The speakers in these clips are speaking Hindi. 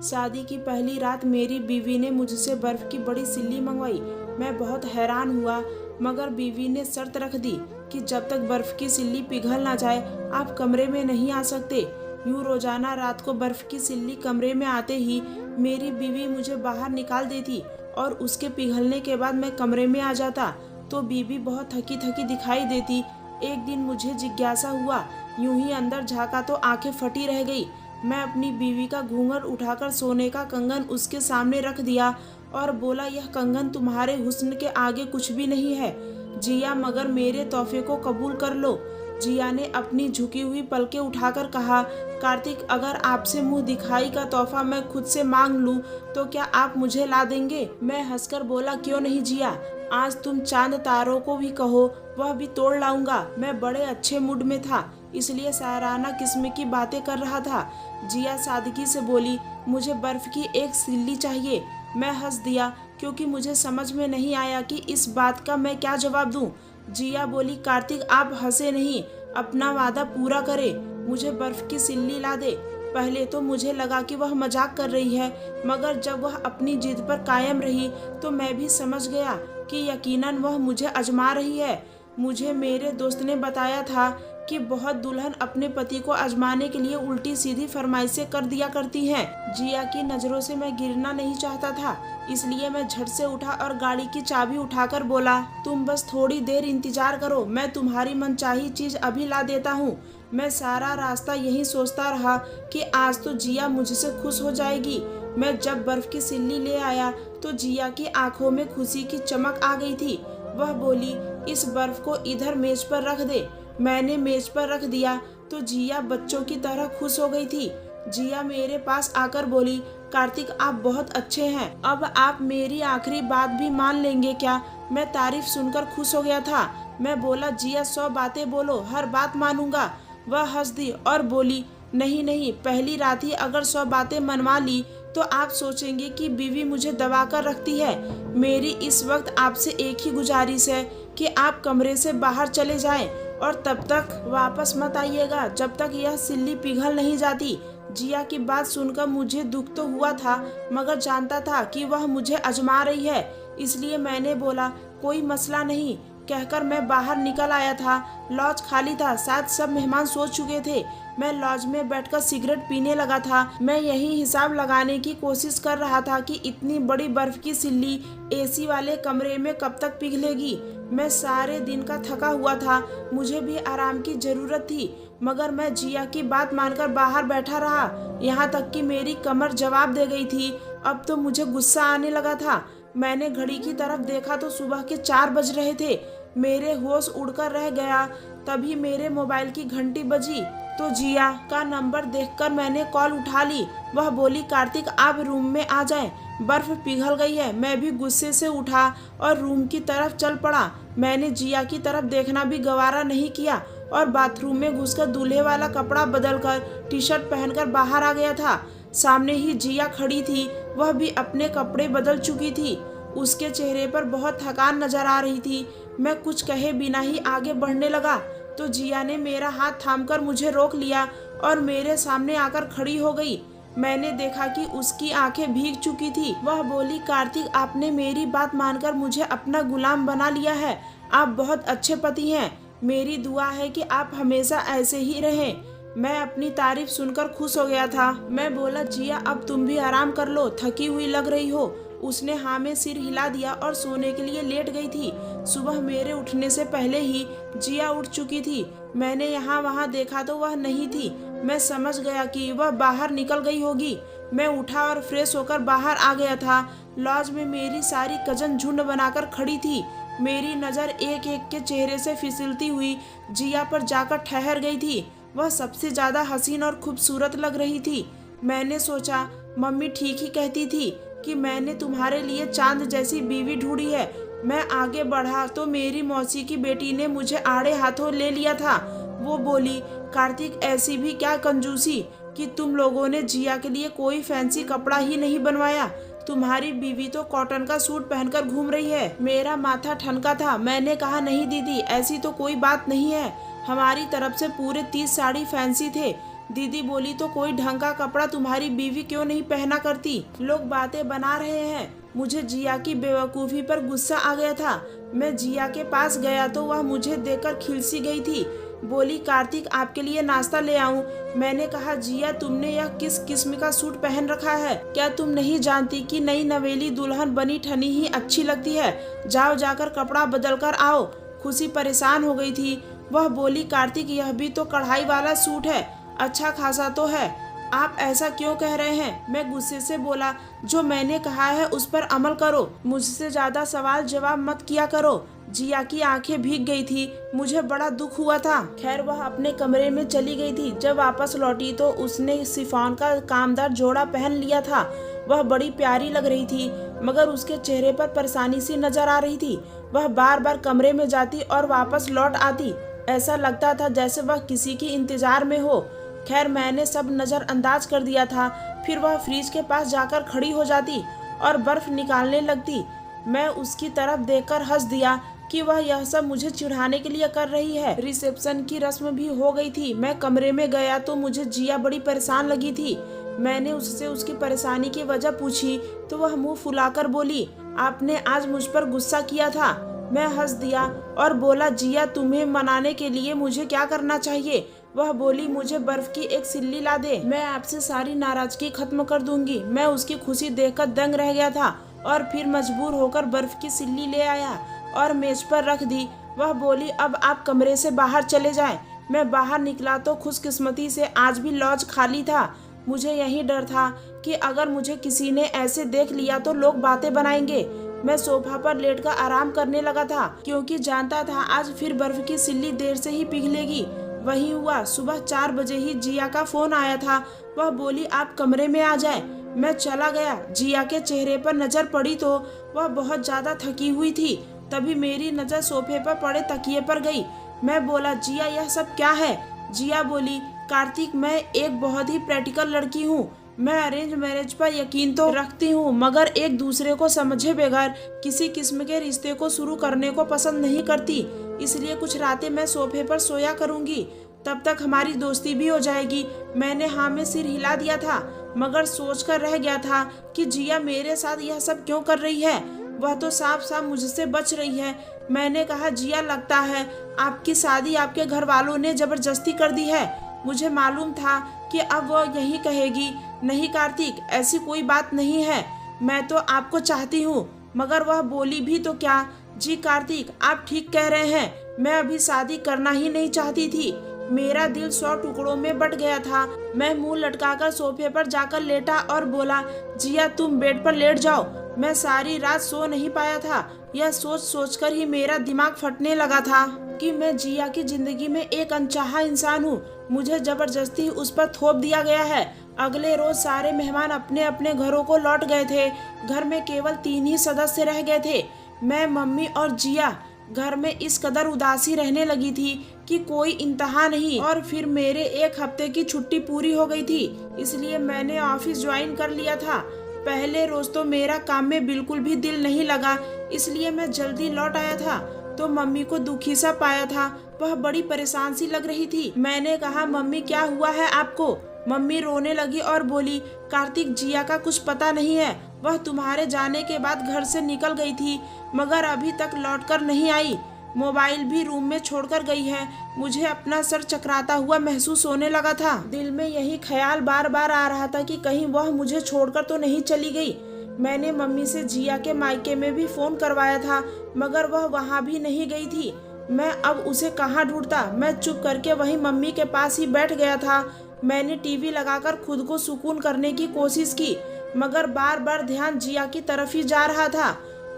शादी की पहली रात मेरी बीवी ने मुझसे बर्फ की बड़ी सिल्ली मंगवाई। मैं बहुत हैरान हुआ, मगर बीवी ने शर्त रख दी कि जब तक बर्फ की सिल्ली पिघल ना जाए आप कमरे में नहीं आ सकते। यूँ रोजाना रात को बर्फ की सिल्ली कमरे में आते ही मेरी बीवी मुझे बाहर निकाल देती और उसके पिघलने के बाद मैं कमरे में आ जाता तो बीवी बहुत थकी थकी दिखाई देती। एक दिन मुझे जिज्ञासा हुआ, यूं ही अंदर झाँका तो आंखें फटी रह गई। मैं अपनी बीवी का घूंघट उठाकर सोने का कंगन उसके सामने रख दिया और बोला, यह कंगन तुम्हारे हुस्न के आगे कुछ भी नहीं है जिया, मगर मेरे तोहफे को कबूल कर लो। जिया ने अपनी झुकी हुई पलकें उठाकर कहा, कार्तिक, अगर आपसे मुंह दिखाई का तोहफा मैं खुद से मांग लूं तो क्या आप मुझे ला देंगे? मैं हंसकर बोला, क्यों नहीं जिया, आज तुम चांद तारों को भी कहो वह भी तोड़ लाऊंगा। मैं बड़े अच्छे मूड में था, इसलिए साराना किस्म की बातें कर रहा था। जिया सादगी से बोली, मुझे बर्फ की एक सिल्ली चाहिए। मैं हंस दिया क्योंकि मुझे समझ में नहीं आया कि इस बात का मैं क्या जवाब दूं। जिया बोली, कार्तिक, आप हंसे नहीं, अपना वादा पूरा करे, मुझे बर्फ की सिल्ली ला दे। पहले तो मुझे लगा कि वह मजाक कर रही है, मगर जब वह अपनी जिद पर कायम रही तो मैं भी समझ गया कि यकीनन वह मुझे आजमा रही है। मुझे मेरे दोस्त ने बताया था कि बहुत दुल्हन अपने पति को आजमाने के लिए उल्टी सीधी फरमाइशें कर दिया करती हैं। जिया की नज़रों से मैं गिरना नहीं चाहता था, इसलिए मैं झट से उठा और गाड़ी की चाबी उठाकर बोला, तुम बस थोड़ी देर इंतजार करो, मैं तुम्हारी मनचाही चीज अभी ला देता हूँ। मैं सारा रास्ता यही सोचता रहा कि आज तो जिया मुझसे खुश हो जाएगी। मैं जब बर्फ की सिल्ली ले आया तो जिया की आंखों में खुशी की चमक आ गई थी। वह बोली, इस बर्फ को इधर मेज पर रख दे। मैंने मेज पर रख दिया तो जिया बच्चों की तरह खुश हो गई थी। जिया मेरे पास आकर बोली, कार्तिक, आप बहुत अच्छे हैं, अब आप मेरी आखिरी बात भी मान लेंगे क्या? मैं तारीफ सुनकर खुश हो गया था। मैं बोला, जिया 100 बातें बोलो, हर बात मानूंगा। वह हंस दी और बोली, नहीं नहीं, पहली रात ही अगर 100 बातें मनवा ली तो आप सोचेंगे कि बीवी मुझे दबा कर रखती है। मेरी इस वक्त आपसे एक ही गुजारिश है कि आप कमरे से बाहर चले जाएं और तब तक वापस मत आइएगा जब तक यह सिल्ली पिघल नहीं जाती। जिया की बात सुनकर मुझे दुख तो हुआ था, मगर जानता था कि वह मुझे आजमा रही है, इसलिए मैंने बोला, कोई मसला नहीं कहकर मैं बाहर निकल आया था। लॉज खाली था, शायद सब मेहमान सो चुके थे। मैं लॉज में बैठकर सिगरेट पीने लगा था। मैं यही हिसाब लगाने की कोशिश कर रहा था कि इतनी बड़ी बर्फ की सिल्ली एसी वाले कमरे में कब तक पिघलेगी। मैं सारे दिन का थका हुआ था, मुझे भी आराम की जरूरत थी, मगर मैं जिया की बात मानकर बाहर बैठा रहा, यहाँ तक कि मेरी कमर जवाब दे गई थी। अब तो मुझे गुस्सा आने लगा था। मैंने घड़ी की तरफ देखा तो सुबह के 4 बज रहे थे। मेरे होश उड़कर रह गया। तभी मेरे मोबाइल की घंटी बजी तो जिया का नंबर देखकर मैंने कॉल उठा ली। वह बोली, कार्तिक, आप रूम में आ जाएं, बर्फ पिघल गई है। मैं भी गुस्से से उठा और रूम की तरफ चल पड़ा। मैंने जिया की तरफ देखना भी गवारा नहीं किया और बाथरूम में घुसकर दूल्हे वाला कपड़ा बदलकर टी शर्ट पहनकर बाहर आ गया था। सामने ही जिया खड़ी थी, वह भी अपने कपड़े बदल चुकी थी। उसके चेहरे पर बहुत थकान नजर आ रही थी। मैं कुछ कहे बिना ही आगे बढ़ने लगा तो जिया ने मेरा हाथ थामकर मुझे रोक लिया और मेरे सामने आकर खड़ी हो गई। मैंने देखा कि उसकी आंखें भीग चुकी थी। वह बोली, कार्तिक, आपने मेरी बात मानकर मुझे अपना गुलाम बना लिया है। आप बहुत अच्छे पति हैं। मेरी दुआ है कि आप हमेशा ऐसे ही रहें। मैं अपनी तारीफ सुनकर खुश हो गया था। मैं बोला, जिया, अब तुम भी आराम कर लो, थकी हुई लग रही हो। उसने हाँ में सिर हिला दिया और सोने के लिए लेट गई थी। सुबह मेरे उठने से पहले ही जिया उठ चुकी थी। मैंने यहाँ वहाँ देखा तो वह नहीं थी। मैं समझ गया कि वह बाहर निकल गई होगी। मैं उठा और फ्रेश होकर बाहर आ गया था। लॉज में मेरी सारी कजन झुंड बनाकर खड़ी थी। मेरी नज़र एक एक के चेहरे से फिसलती हुई जिया पर जाकर ठहर गई थी। वह सबसे ज़्यादा हसीन और खूबसूरत लग रही थी। मैंने सोचा, मम्मी ठीक ही कहती थी कि मैंने तुम्हारे लिए चांद जैसी बीवी ढूंढी है। मैं आगे बढ़ा तो मेरी मौसी की बेटी ने मुझे आड़े हाथों ले लिया था। वो बोली, कार्तिक, ऐसी भी क्या कंजूसी कि तुम लोगों ने जिया के लिए कोई फैंसी कपड़ा ही नहीं बनवाया। तुम्हारी बीवी तो कॉटन का सूट पहनकर घूम रही है। मेरा माथा ठनका था। मैंने कहा, नहीं दीदी, ऐसी तो कोई बात नहीं है। हमारी तरफ से पूरे 30 साड़ी फैंसी थे। दीदी बोली तो कोई ढंग का कपड़ा तुम्हारी बीवी क्यों नहीं पहना करती? लोग बातें बना रहे हैं। मुझे जिया की बेवकूफ़ी पर गुस्सा आ गया था। मैं जिया के पास गया तो वह मुझे देखकर खिलसी गई थी। बोली कार्तिक आपके लिए नाश्ता ले आऊं? मैंने कहा जिया तुमने यह किस किस्म का सूट पहन रखा है? क्या तुम नहीं जानती कि नई नवेली दुल्हन बनी ठनी ही अच्छी लगती है? जाओ जाकर कपड़ा बदल कर आओ। खुशी परेशान हो गई थी। वह बोली कार्तिक यह भी तो कढ़ाई वाला सूट है, अच्छा खासा तो है। आप ऐसा क्यों कह रहे हैं? मैं गुस्से से बोला जो मैंने कहा है उस पर अमल करो, मुझसे ज्यादा सवाल जवाब मत किया करो। जिया की आंखें भीग गई थी। मुझे बड़ा दुख हुआ था। खैर वह अपने कमरे में चली गई थी। जब वापस लौटी तो उसने शिफॉन का कामदार जोड़ा पहन लिया था। वह बड़ी प्यारी लग रही थी, मगर उसके चेहरे पर परेशानी सी नजर आ रही थी। वह बार बार कमरे में जाती और वापस लौट आती। ऐसा लगता था जैसे वह किसी की इंतजार में हो। खैर मैंने सब नज़रअंदाज कर दिया था। फिर वह फ्रिज के पास जाकर खड़ी हो जाती और बर्फ निकालने लगती। मैं उसकी तरफ देखकर हंस दिया कि वह यह सब मुझे चिढ़ाने के लिए कर रही है। रिसेप्शन की रस्म भी हो गई थी। मैं कमरे में गया तो मुझे जिया बड़ी परेशान लगी थी। मैंने उससे उसकी परेशानी की वजह पूछी तो वह मुंह फुलाकर बोली आपने आज मुझ पर गुस्सा किया था। मैं हंस दिया और बोला जिया तुम्हें मनाने के लिए मुझे क्या करना चाहिए? वह बोली मुझे बर्फ की एक सिल्ली ला दे, मैं आपसे सारी नाराजगी खत्म कर दूंगी। मैं उसकी खुशी देखकर दंग रह गया था और फिर मजबूर होकर बर्फ की सिल्ली ले आया और मेज पर रख दी। वह बोली अब आप कमरे से बाहर चले जाएं। मैं बाहर निकला तो खुशकिस्मती से आज भी लॉज खाली था। मुझे यही डर था कि अगर मुझे किसी ने ऐसे देख लिया तो लोग बातें बनाएंगे। मैं सोफा पर लेटकर आराम करने लगा था क्योंकि जानता था आज फिर बर्फ की सिल्ली देर से ही पिघलेगी। वही हुआ। सुबह 4 बजे ही जिया का फोन आया था। वह बोली आप कमरे में आ जाएं। मैं चला गया। जिया के चेहरे पर नजर पड़ी तो वह बहुत ज्यादा थकी हुई थी। तभी मेरी नजर सोफे पर पड़े तकिए पर गई। मैं बोला जिया यह सब क्या है? जिया बोली कार्तिक मैं एक बहुत ही प्रैक्टिकल लड़की हूँ। मैं अरेंज मैरिज पर यकीन तो रखती हूँ, मगर एक दूसरे को समझे बगैर किसी किस्म के रिश्ते को शुरू करने को पसंद नहीं करती। इसलिए कुछ रातें मैं सोफे पर सोया करूँगी, तब तक हमारी दोस्ती भी हो जाएगी। मैंने हाँ में सिर हिला दिया था, मगर सोच कर रह गया था कि जिया मेरे साथ यह सब क्यों कर रही है। वह तो साफ साफ मुझसे बच रही है। मैंने कहा जिया लगता है आपकी शादी आपके घर वालों ने जबरदस्ती कर दी है। मुझे मालूम था कि अब वह यही कहेगी नहीं कार्तिक ऐसी कोई बात नहीं है, मैं तो आपको चाहती हूँ। मगर वह बोली भी तो क्या। जी कार्तिक आप ठीक कह रहे हैं, मैं अभी शादी करना ही नहीं चाहती थी। मेरा दिल 100 टुकड़ों में बट गया था। मैं मुंह लटकाकर सोफे पर जाकर लेटा और बोला जिया तुम बेड पर लेट जाओ। मैं सारी रात सो नहीं पाया था। यह सोच सोचकर ही मेरा दिमाग फटने लगा था कि मैं जिया की जिंदगी में एक अनचाहा इंसान हूँ। मुझे जबरदस्ती उस पर थोप दिया गया है। अगले रोज सारे मेहमान अपने अपने घरों को लौट गए थे। घर में केवल 3 ही सदस्य रह गए थे, मैं, मम्मी और जिया। घर में इस कदर उदासी रहने लगी थी कि कोई इंतहा नहीं। और फिर मेरे 1 हफ्ते की छुट्टी पूरी हो गई थी, इसलिए मैंने ऑफिस ज्वाइन कर लिया था। पहले रोज तो मेरा काम में बिल्कुल भी दिल नहीं लगा, इसलिए मैं जल्दी लौट आया था। तो मम्मी को दुखी सा पाया था, वह बड़ी परेशान सी लग रही थी। मैंने कहा मम्मी क्या हुआ है आपको? मम्मी रोने लगी और बोली कार्तिक जिया का कुछ पता नहीं है। वह तुम्हारे जाने के बाद घर से निकल गई थी, मगर अभी तक लौटकर नहीं आई। मोबाइल भी रूम में छोड़कर गई है। मुझे अपना सर चकराता हुआ महसूस होने लगा था। दिल में यही ख्याल बार बार आ रहा था कि कहीं वह मुझे छोड़कर तो नहीं चली गई। मैंने मम्मी से जिया के मायके में भी फोन करवाया था, मगर वह वहाँ भी नहीं गई थी। मैं अब उसे कहाँ ढूंढता। मैं चुप करके वहीं मम्मी के पास ही बैठ गया था। मैंने टीवी लगाकर खुद को सुकून करने की कोशिश की, मगर बार बार ध्यान जिया की तरफ ही जा रहा था।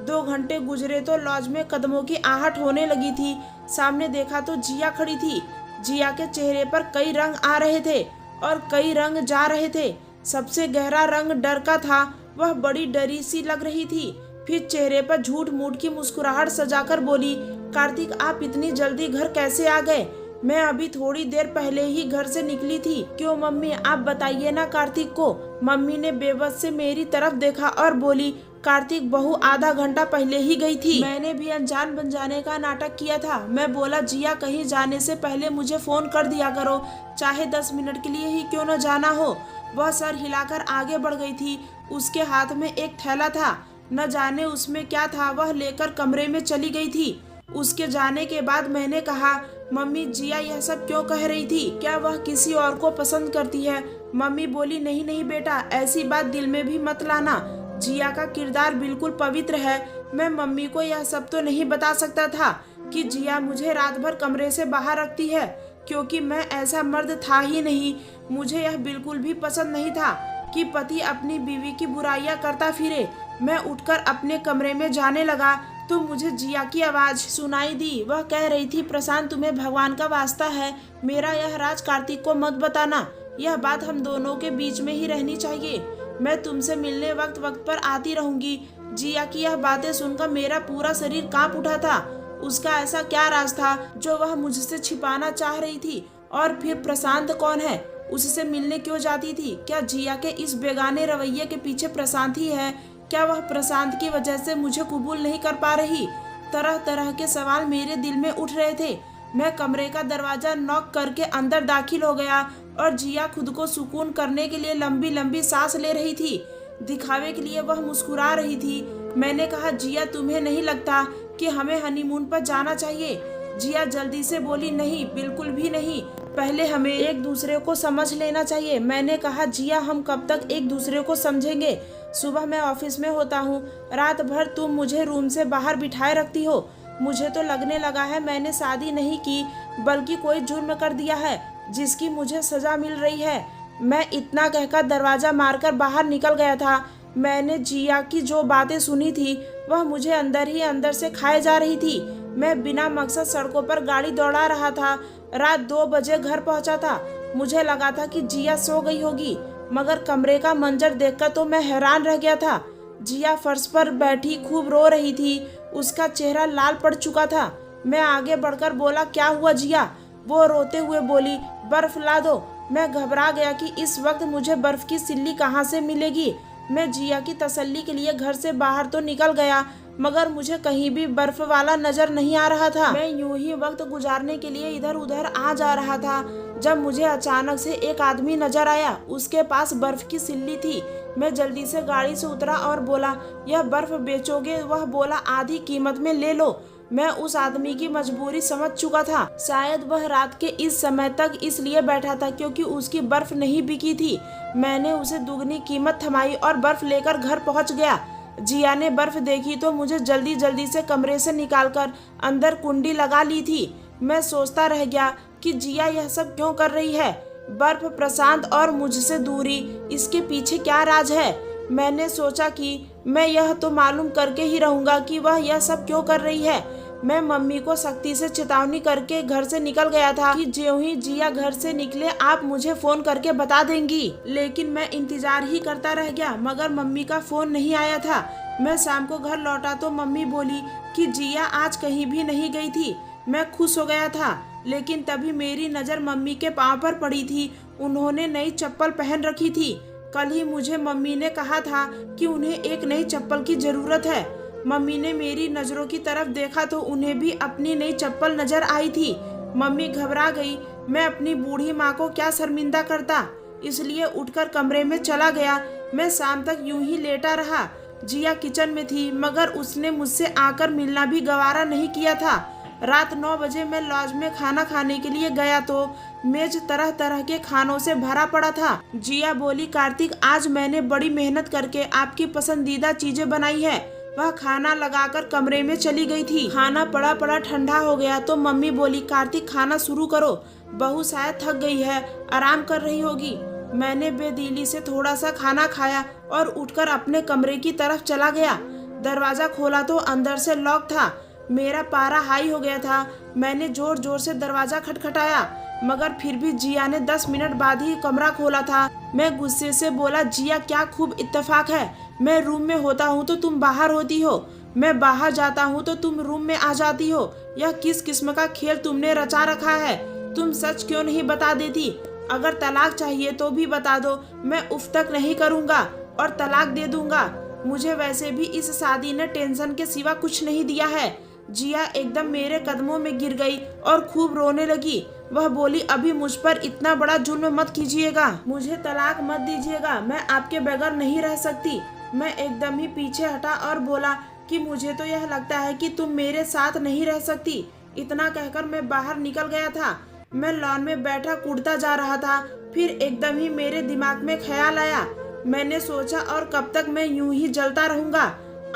2 घंटे गुजरे तो लॉज में कदमों की आहट होने लगी थी। सामने देखा तो जिया खड़ी थी। जिया के चेहरे पर कई रंग आ रहे थे और कई रंग जा रहे थे। सबसे गहरा रंग डर का था। वह बड़ी डरी सी लग रही थी। फिर चेहरे पर झूठ मूठ की मुस्कुराहट सजाकर बोली कार्तिक आप इतनी जल्दी घर कैसे आ गए? मैं अभी थोड़ी देर पहले ही घर से निकली थी। क्यों मम्मी आप बताइए ना कार्तिक को। मम्मी ने बेबस से मेरी तरफ देखा और बोली कार्तिक बहू आधा घंटा पहले ही गई थी। मैंने भी अनजान बन जाने का नाटक किया था। मैं बोला जिया कहीं जाने से पहले मुझे फोन कर दिया करो, चाहे 10 मिनट के लिए ही क्यों न जाना हो। वह सर हिलाकर आगे बढ़ गई थी। उसके हाथ में एक थैला था, न जाने उसमें क्या था, वह लेकर कमरे में चली गई थी। उसके जाने के बाद मैंने कहा, मम्मी जिया यह सब क्यों कह रही थी, क्या वह किसी और को पसंद करती है? मम्मी बोली, नहीं नहीं बेटा, ऐसी बात दिल में भी मत लाना। जिया का किरदार बिल्कुल पवित्र है। मैं मम्मी को यह सब तो नहीं बता सकता था कि जिया मुझे रात भर कमरे से बाहर रखती है, क्योंकि मैं ऐसा मर्द था ही नहीं। मुझे यह बिल्कुल भी पसंद नहीं था कि पति अपनी बीवी की बुराइयां करता फिरे। मैं उठकर अपने कमरे में जाने लगा तो मुझे जिया की आवाज सुनाई दी। वह कह रही थी, प्रशांत तुम्हें भगवान का वास्ता है, मेरा यह राज कार्तिक को मत बताना। यह बात हम दोनों के बीच में ही रहनी चाहिए। मैं तुमसे मिलने वक्त वक्त पर आती रहूंगी। जिया की यह बातें सुनकर मेरा पूरा शरीर कांप उठा था। उसका ऐसा क्या राज था जो वह मुझसे छिपाना चाह रही थी? और फिर प्रशांत कौन है? उससे मिलने क्यों जाती थी? क्या जिया के इस बेगाने रवैये के पीछे प्रशांत ही है? क्या वह प्रशांत की वजह से मुझे कबूल नहीं कर पा रही? तरह तरह के सवाल मेरे दिल में उठ रहे थे। मैं कमरे का दरवाजा नॉक करके अंदर दाखिल हो गया और जिया खुद को सुकून करने के लिए लंबी लंबी सांस ले रही थी। दिखावे के लिए वह मुस्कुरा रही थी। मैंने कहा, जिया तुम्हें नहीं लगता कि हमें हनीमून पर जाना चाहिए? जिया जल्दी से बोली, नहीं बिल्कुल भी नहीं, पहले हमें एक दूसरे को समझ लेना चाहिए। मैंने कहा, जिया हम कब तक एक दूसरे को समझेंगे? सुबह मैं ऑफिस में होता हूँ, रात भर तुम मुझे रूम से बाहर बिठाए रखती हो। मुझे तो लगने लगा है मैंने शादी नहीं की बल्कि कोई जुर्म कर दिया है जिसकी मुझे सजा मिल रही है। मैं इतना कहकर दरवाजा मारकर बाहर निकल गया था। मैंने जिया की जो बातें सुनी थी वह मुझे अंदर ही अंदर से खाए जा रही थी। मैं बिना मकसद सड़कों पर गाड़ी दौड़ा रहा था। रात 2 बजे घर पहुंचा था। मुझे लगा था कि जिया सो गई होगी, मगर कमरे का मंजर देखकर तो मैं हैरान रह गया था। जिया फर्श पर बैठी खूब रो रही थी। उसका चेहरा लाल पड़ चुका था। मैं आगे बढ़कर बोला, क्या हुआ जिया? वो रोते हुए बोली, बर्फ ला दो। मैं घबरा गया कि इस वक्त मुझे बर्फ की सिल्ली कहाँ से मिलेगी। मैं जिया की तसल्ली के लिए घर से बाहर तो निकल गया, मगर मुझे कहीं भी बर्फ वाला नजर नहीं आ रहा था। मैं यूं ही वक्त गुजारने के लिए इधर उधर आ जा रहा था जब मुझे अचानक से एक आदमी नजर आया। उसके पास बर्फ की सिल्ली थी। मैं जल्दी से गाड़ी से उतरा और बोला, यह बर्फ बेचोगे? वह बोला, आधी कीमत में ले लो। मैं उस आदमी की मजबूरी समझ चुका था। शायद वह रात के इस समय तक इसलिए बैठा था क्योंकि उसकी बर्फ नहीं बिकी थी। मैंने उसे दुगनी कीमत थमाई और बर्फ लेकर घर पहुंच गया। जिया ने बर्फ देखी तो मुझे जल्दी जल्दी से कमरे से निकालकर अंदर कुंडी लगा ली थी। मैं सोचता रह गया कि जिया यह सब क्यों कर रही है। बर्फ, प्रशांत और मुझसे दूरी, इसके पीछे क्या राज है? मैंने सोचा कि मैं यह तो मालूम करके ही रहूंगा कि वह यह सब क्यों कर रही है। मैं मम्मी को सख्ती से चेतावनी करके घर से निकल गया था कि ज्यों ही जिया घर से निकले आप मुझे फोन करके बता देंगी। लेकिन मैं इंतजार ही करता रह गया, मगर मम्मी का फोन नहीं आया था। मैं शाम को घर लौटा तो मम्मी बोली कि जिया आज कहीं भी नहीं गई थी। मैं खुश हो गया था, लेकिन तभी मेरी नज़र मम्मी के पाँव पर पड़ी थी। उन्होंने नई चप्पल पहन रखी थी। कल ही मुझे मम्मी ने कहा था कि उन्हें एक नई चप्पल की ज़रूरत है। मम्मी ने मेरी नज़रों की तरफ देखा तो उन्हें भी अपनी नई चप्पल नज़र आई थी। मम्मी घबरा गई। मैं अपनी बूढ़ी माँ को क्या शर्मिंदा करता, इसलिए उठकर कमरे में चला गया। मैं शाम तक यूं ही लेटा रहा। जिया किचन में थी, मगर उसने मुझसे आकर मिलना भी गवारा नहीं किया था। रात 9 बजे मैं लॉज में खाना खाने के लिए गया तो मेज तरह तरह के खानों से भरा पड़ा था। जिया बोली, कार्तिक आज मैंने बड़ी मेहनत करके आपकी पसंदीदा चीजें बनाई है। वह खाना लगाकर कमरे में चली गई थी। खाना पड़ा पड़ा ठंडा हो गया तो मम्मी बोली, कार्तिक खाना शुरू करो, बहू शायद थक गई है, आराम कर रही होगी। मैंने बेदिली से थोड़ा सा खाना खाया और उठकर अपने कमरे की तरफ चला गया। दरवाजा खोला तो अंदर से लॉक था। मेरा पारा हाई हो गया था। मैंने जोर जोर से दरवाजा खटखटाया, मगर फिर भी जिया ने 10 मिनट बाद ही कमरा खोला था। मैं गुस्से से बोला, जिया क्या खूब इत्तेफाक है, मैं रूम में होता हूँ तो तुम बाहर होती हो, मैं बाहर जाता हूँ तो तुम रूम में आ जाती हो। यह किस किस्म का खेल तुमने रचा रखा है? तुम सच क्यों नहीं बता देती? अगर तलाक चाहिए तो भी बता दो, मैं उफ तक नहीं करूँगा और तलाक दे दूंगा। मुझे वैसे भी इस शादी ने टेंशन के सिवा कुछ नहीं दिया है। जिया एकदम मेरे कदमों में गिर गई और खूब रोने लगी। वह बोली, अभी मुझ पर इतना बड़ा जुल्म मत कीजिएगा, मुझे तलाक मत दीजिएगा, मैं आपके बगैर नहीं रह सकती। मैं एकदम ही पीछे हटा और बोला कि मुझे तो यह लगता है कि तुम मेरे साथ नहीं रह सकती। इतना कहकर मैं बाहर निकल गया था। मैं लॉन में बैठा कूदता जा रहा था। फिर एकदम ही मेरे दिमाग में ख्याल आया। मैंने सोचा, और कब तक मैं यूं ही जलता रहूंगा?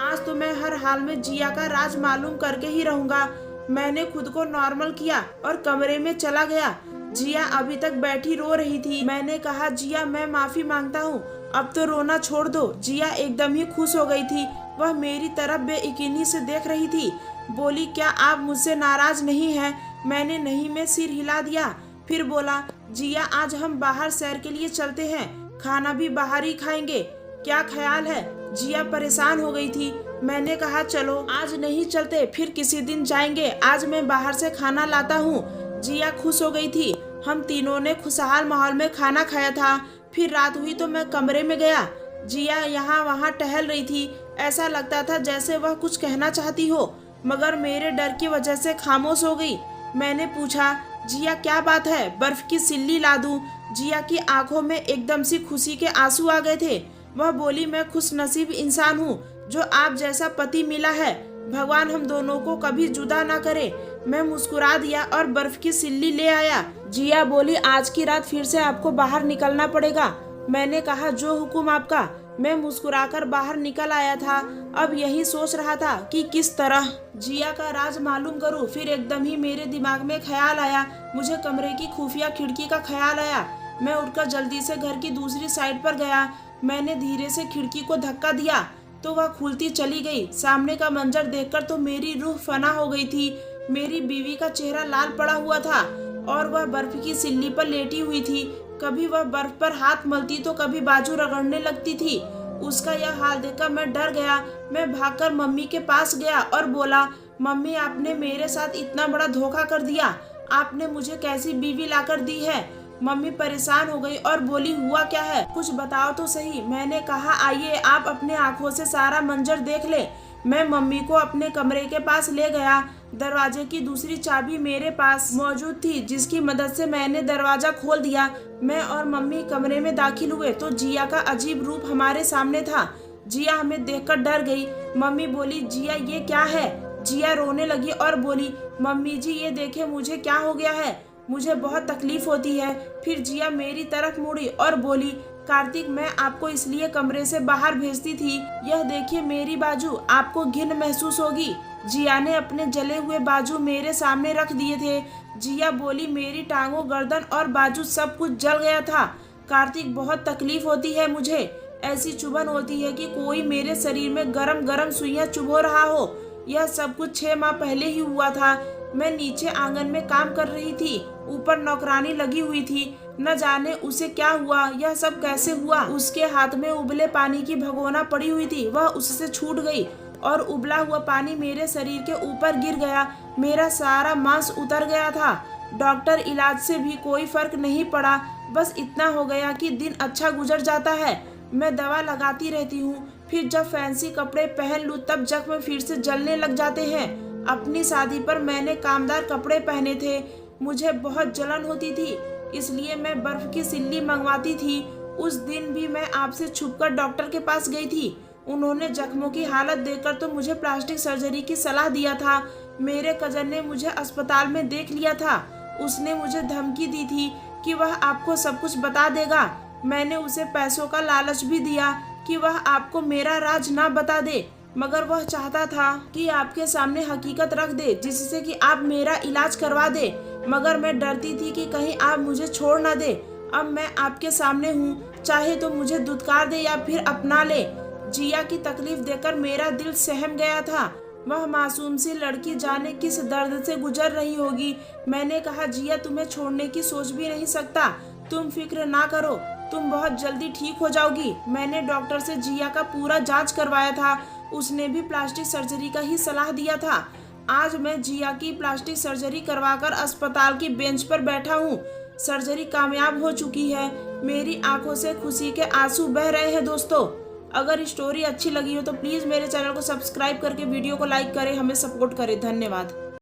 आज तो मैं हर हाल में जिया का राज मालूम करके ही रहूंगा। मैंने खुद को नॉर्मल किया और कमरे में चला गया। जिया अभी तक बैठी रो रही थी। मैंने कहा, जिया मैं माफी मांगता हूँ, अब तो रोना छोड़ दो। जिया एकदम ही खुश हो गई थी। वह मेरी तरफ बेयकीनी से देख रही थी। बोली, क्या आप मुझसे नाराज नहीं हैं? मैंने नहीं में सिर हिला दिया। फिर बोला, जिया आज हम बाहर सैर के लिए चलते हैं, खाना भी बाहर ही खाएंगे, क्या ख्याल है? जिया परेशान हो गई थी। मैंने कहा, चलो आज नहीं चलते, फिर किसी दिन जाएंगे, आज मैं बाहर से खाना लाता हूँ। जिया खुश हो गई थी। हम तीनों ने खुशहाल माहौल में खाना खाया था। फिर रात हुई तो मैं कमरे में गया। जिया यहाँ वहाँ टहल रही थी। ऐसा लगता था जैसे वह कुछ कहना चाहती हो, मगर मेरे डर की वजह से खामोश हो गई। मैंने पूछा, जिया क्या बात है, बर्फ की सिल्ली ला दूं? जिया की आंखों में एकदम से खुशी के आंसू आ गए थे। वह बोली, मैं खुश नसीब इंसान हूँ जो आप जैसा पति मिला है। भगवान हम दोनों को कभी जुदा ना करे। मैं मुस्कुरा दिया और बर्फ की सिल्ली ले आया। जिया बोली, आज की रात फिर से आपको बाहर निकलना पड़ेगा। मैंने कहा, जो हुक्म आपका। मैं मुस्कुराकर बाहर निकल आया था। अब यही सोच रहा था कि किस तरह जिया का राज मालूम करूं। फिर एकदम ही मेरे दिमाग में ख्याल आया। मुझे कमरे की खुफिया खिड़की का ख्याल आया। मैं उठकर जल्दी से घर की दूसरी साइड पर गया। मैंने धीरे से खिड़की को धक्का दिया तो वह खुलती चली गई। सामने का मंजर देखकर तो मेरी रूह फना हो गई थी। मेरी बीवी का चेहरा लाल पड़ा हुआ था और वह बर्फ की सिल्ली पर लेटी हुई थी। कभी वह बर्फ पर हाथ मलती तो कभी बाजू रगड़ने लगती थी। उसका यह हाल देखकर मैं डर गया। मैं भागकर मम्मी के पास गया और बोला, मम्मी आपने मेरे साथ इतना बड़ा धोखा कर दिया। आपने मुझे कैसी बीवी लाकर दी है? मम्मी परेशान हो गई और बोली, हुआ क्या है, कुछ बताओ तो सही। मैंने कहा, आइए आप अपने आंखों से सारा मंजर देख ले। मैं मम्मी को अपने कमरे के पास ले गया। दरवाजे की दूसरी चाबी मेरे पास मौजूद थी, जिसकी मदद से मैंने दरवाजा खोल दिया। मैं और मम्मी कमरे में दाखिल हुए तो जिया का अजीब रूप हमारे सामने था। जिया हमें देखकर डर गई। मम्मी बोली, जिया ये क्या है? जिया रोने लगी और बोली, मम्मी जी ये देखे मुझे क्या हो गया है, मुझे बहुत तकलीफ होती है। फिर जिया मेरी तरफ मुड़ी और बोली, कार्तिक मैं आपको इसलिए कमरे से बाहर भेजती थी, यह देखिए मेरी बाजू, आपको घिन महसूस होगी। जिया ने अपने जले हुए बाजू मेरे सामने रख दिए थे। जिया बोली, मेरी टांगों, गर्दन और बाजू सब कुछ जल गया था। कार्तिक बहुत तकलीफ होती है मुझे, ऐसी चुभन होती है कि कोई मेरे शरीर में गरम गरम सुइयां चुभो रहा हो। यह सब कुछ 6 माह पहले ही हुआ था। मैं नीचे आंगन में काम कर रही थी, ऊपर नौकरानी लगी हुई थी। न जाने उसे क्या हुआ, यह सब कैसे हुआ। उसके हाथ में उबले पानी की भगोना पड़ी हुई थी, वह उससे छूट गई और उबला हुआ पानी मेरे शरीर के ऊपर गिर गया। मेरा सारा मांस उतर गया था। डॉक्टर इलाज से भी कोई फर्क नहीं पड़ा। बस इतना हो गया कि दिन अच्छा गुजर जाता है। मैं दवा लगाती रहती हूँ, फिर जब फैंसी कपड़े पहन लूँ तब जख्म फिर से जलने लग जाते हैं। अपनी शादी पर मैंने कामदार कपड़े पहने थे, मुझे बहुत जलन होती थी, इसलिए मैं बर्फ की सिल्ली मंगवाती थी। उस दिन भी मैं आपसे छुपकर डॉक्टर के पास गई थी। उन्होंने जख्मों की हालत देखकर तो मुझे प्लास्टिक सर्जरी की सलाह दिया था। मेरे कजन ने मुझे अस्पताल में देख लिया था। उसने मुझे धमकी दी थी कि वह आपको सब कुछ बता देगा। मैंने उसे पैसों का लालच भी दिया कि वह आपको मेरा राज ना बता दे, मगर वह चाहता था कि आपके सामने हकीकत रख दे, जिससे कि आप मेरा इलाज करवा दे। मगर मैं डरती थी कि कहीं आप मुझे छोड़ ना दे। अब मैं आपके सामने हूँ, चाहे तो मुझे दुत्कार दे या फिर अपना ले। जिया की तकलीफ देखकर मेरा दिल सहम गया था। वह मासूम सी लड़की जाने किस दर्द से गुजर रही होगी। मैंने कहा, जिया तुम्हें छोड़ने की सोच भी नहीं सकता, तुम फिक्र ना करो, तुम बहुत जल्दी ठीक हो जाओगी। मैंने डॉक्टर से जिया का पूरा जांच करवाया था, उसने भी प्लास्टिक सर्जरी का ही सलाह दिया था। आज मैं जिया की प्लास्टिक सर्जरी करवाकर अस्पताल की बेंच पर बैठा हूँ। सर्जरी कामयाब हो चुकी है। मेरी आंखों से खुशी के आंसू बह रहे हैं दोस्तों। अगर स्टोरी अच्छी लगी हो तो प्लीज़ मेरे चैनल को सब्सक्राइब करके वीडियो को लाइक करें, हमें सपोर्ट करें। धन्यवाद।